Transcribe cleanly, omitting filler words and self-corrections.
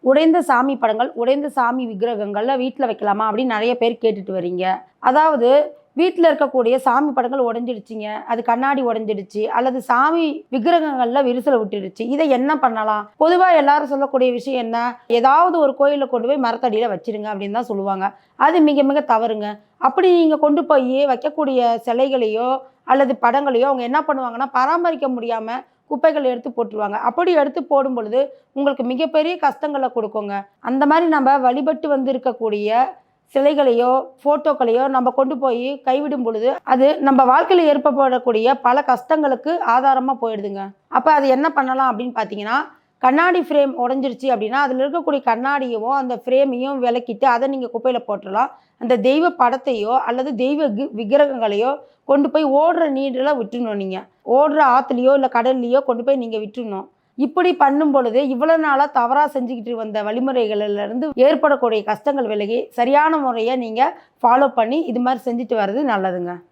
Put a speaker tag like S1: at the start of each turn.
S1: உடைந்த சாமி படங்கள், உடைந்த சாமி விக்கிரகங்கள்ல வீட்டில் வைக்கலாமா அப்படின்னு நிறைய பேர் கேட்டுட்டு வரீங்க. அதாவது வீட்டில் இருக்கக்கூடிய சாமி படங்கள் உடைஞ்சிடுச்சிங்க, அது கண்ணாடி உடைஞ்சிடுச்சு, அல்லது சாமி விக்கிரகங்களில் விரிசலை விட்டுடுச்சு, இதை என்ன பண்ணலாம்? பொதுவாக எல்லாரும் சொல்லக்கூடிய விஷயம் என்ன? ஏதாவது ஒரு கோயிலில் கொண்டு போய் மரத்தடியில் வச்சிருங்க அப்படின்னு தான் சொல்லுவாங்க. அது மிக மிக தவறுங்க. அப்படி நீங்கள் கொண்டு போய் வைக்கக்கூடிய சிலைகளையோ அல்லது படங்களையோ அவங்க என்ன பண்ணுவாங்கன்னா, பராமரிக்க முடியாமல் குப்பைகள் எடுத்து போட்டுருவாங்க. அப்படி எடுத்து போடும் பொழுது உங்களுக்கு மிகப்பெரிய கஷ்டங்களை கொடுக்குங்க. அந்த மாதிரி நம்ம வழிபட்டு வந்து இருக்கக்கூடிய சிலைகளையோ ஃபோட்டோக்களையோ நம்ம கொண்டு போய் கைவிடும் பொழுது அது நம்ம வாழ்க்கையில் ஏற்படக்கூடிய பல கஷ்டங்களுக்கு ஆதாரமாக போயிடுதுங்க. அப்போ அது என்ன பண்ணலாம் அப்படின்னு பார்த்தீங்கன்னா, கண்ணாடி ஃப்ரேம் உடஞ்சிருச்சு அப்படின்னா அதில் இருக்கக்கூடிய கண்ணாடியவோ அந்த ஃப்ரேமையும் விலக்கிட்டு அதை நீங்கள் குப்பையில் போட்டுடலாம். அந்த தெய்வ படத்தையோ அல்லது தெய்வ விக்கிரகங்களையோ கொண்டு போய் ஓடுற நீரில் விட்டுணும். நீங்கள் ஓடுற ஆற்றுலையோ இல்லை கடல்லையோ கொண்டு போய் நீங்கள் விட்டுணும். இப்படி பண்ணும் பொழுது இவ்வளோ நாளாக தவறாக செஞ்சுக்கிட்டு வந்த வழிமுறைகளிலிருந்து ஏற்படக்கூடிய கஷ்டங்கள் விலகி சரியான முறையை நீங்கள் ஃபாலோ பண்ணி இது மாதிரி செஞ்சுட்டு வர்றது நல்லதுங்க.